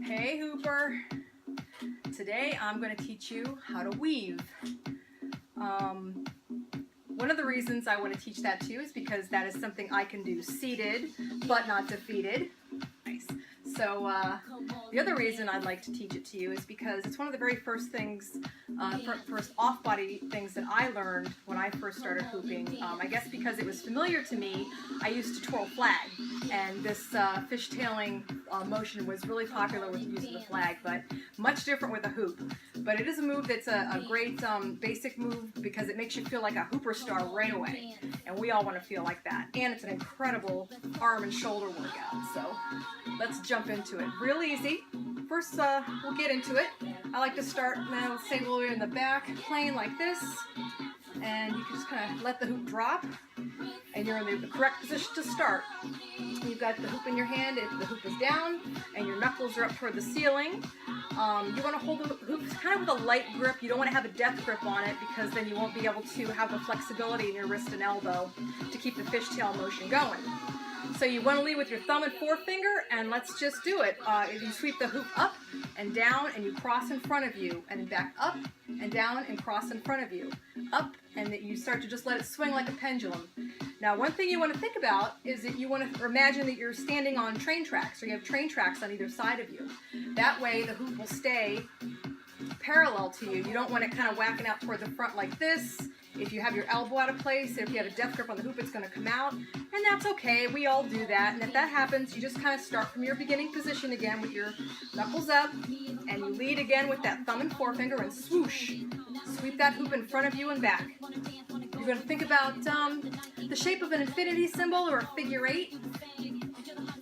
Hey Hooper! Today I'm going to teach you how to weave. One of the reasons I want to teach that to you is because that is something I can do seated but not defeated. Nice. So the other reason I'd like to teach it to you is because it's one of the very first things, first off-body things that I learned when I first started hooping. I guess because it was familiar to me, I used to twirl flag, and this fishtailing motion was really popular with using the flag, but much different with a hoop. But it is a move that's a great basic move because it makes you feel like a hooper star right away, and we all want to feel like that. And it's an incredible arm and shoulder workout. So let's jump into it. Real easy. First, we'll get into it. I like to start, now let's say we're in the back, playing like this, and you can just kind of let the hoop drop, and you're in the correct position to start. You've got the hoop in your hand, if the hoop is down, and your knuckles are up toward the ceiling. You want to hold the hoop kind of with a light grip. You don't want to have a death grip on it because then you won't be able to have the flexibility in your wrist and elbow to keep the fishtail motion going. So you want to lead with your thumb and forefinger, and let's just do it. You sweep the hoop up and down, and you cross in front of you, and back up and down and cross in front of you. Up, and that you start to just let it swing like a pendulum. Now, one thing you want to think about is that you want to imagine that you're standing on train tracks, or you have train tracks on either side of you. That way, the hoop will stay parallel to you. You don't want it kind of whacking out toward the front like this. If you have your elbow out of place, if you have a death grip on the hoop, it's going to come out, and that's okay. We all do that, and if that happens, you just kind of start from your beginning position again with your knuckles up, and you lead again with that thumb and forefinger, and swoosh. Sweep that hoop in front of you and back. You're going to think about the shape of an infinity symbol or a figure eight.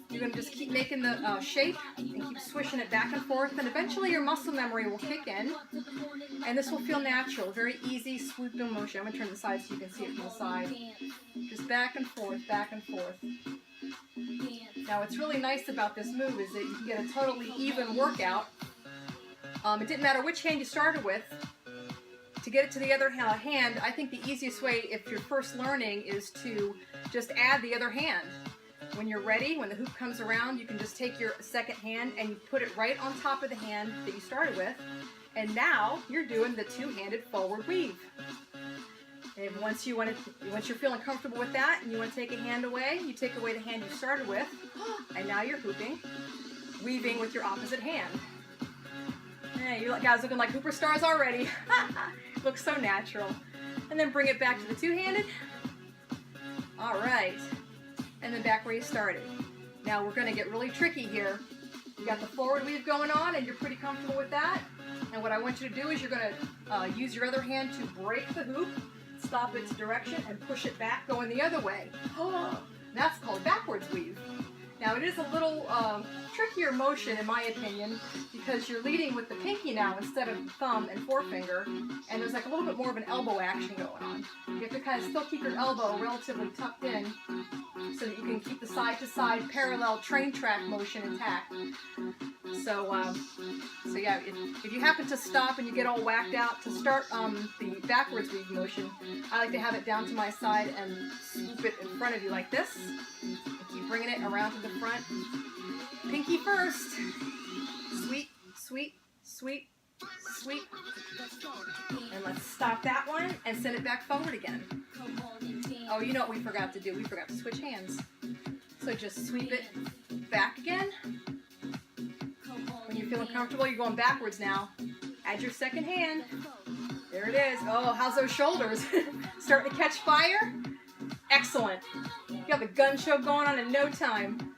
You're going to just keep making the shape and keep swishing it back and forth, and eventually your muscle memory will kick in, and this will feel natural. Very easy swooping motion. I'm going to turn the side so you can see it from the side. Just back and forth, back and forth. Now what's really nice about this move is that you can get a totally even workout. It didn't matter which hand you started with. To get it to the other hand, I think the easiest way if you're first learning is to just add the other hand. When you're ready, when the hoop comes around, you can just take your second hand and you put it right on top of the hand that you started with, and now you're doing the two-handed forward weave. And once you're feeling comfortable with that and you want to take a hand away, you take away the hand you started with, and now you're hooping, weaving with your opposite hand. Hey, you guys looking like hooper stars already. Looks so natural. And then bring it back to the two-handed. All right. And then back where you started. Now we're going to get really tricky here. You got the forward weave going on, and you're pretty comfortable with that. And what I want you to do is you're going to use your other hand to break the hoop, stop its direction, and push it back going the other way. That's called backwards weave. Now it is a little trickier motion in my opinion because you're leading with the pinky now instead of thumb and forefinger, and there's like a little bit more of an elbow action going on. You have to kind of still keep your elbow relatively tucked in so that you can keep the side-to-side parallel train track motion intact. So yeah, if you happen to stop and you get all whacked out, to start the backwards weave motion, I like to have it down to my side and swoop it in front of you like this. And keep bringing it around to the front. Pinky first. Sweep, sweep, sweep, sweep. And let's stop that one and send it back forward again. Oh, you know what we forgot to do? We forgot to switch hands. So just sweep it back again. When you're feeling comfortable, you're going backwards now. Add your second hand. There it is. Oh, how's those shoulders? Starting to catch fire? Excellent. You got the gun show going on in no time.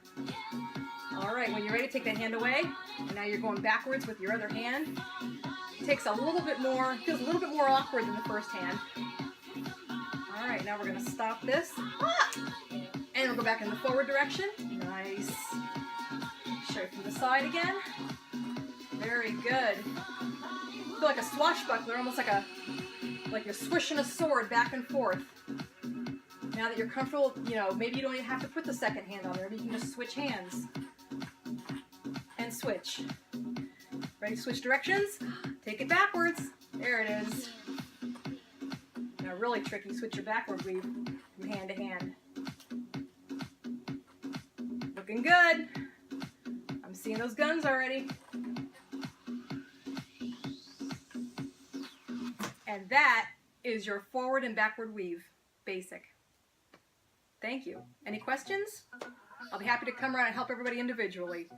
All right, when you're ready, take that hand away. And now you're going backwards with your other hand. It takes a little bit more, feels a little bit more awkward than the first hand. All right, now we're going to stop this. And we'll go back in the forward direction. Nice. Straight from the side again. Very good. Feel like a swashbuckler, almost like you're swishing a sword back and forth. Now that you're comfortable, maybe you don't even have to put the second hand on there. You can just switch hands. And switch. Ready to switch directions? Take it backwards. There it is. Now really tricky, switch your backward weave from hand to hand. Looking good. I'm seeing those guns already. And that is your forward and backward weave basic. Thank you. Any questions? I'll be happy to come around and help everybody individually.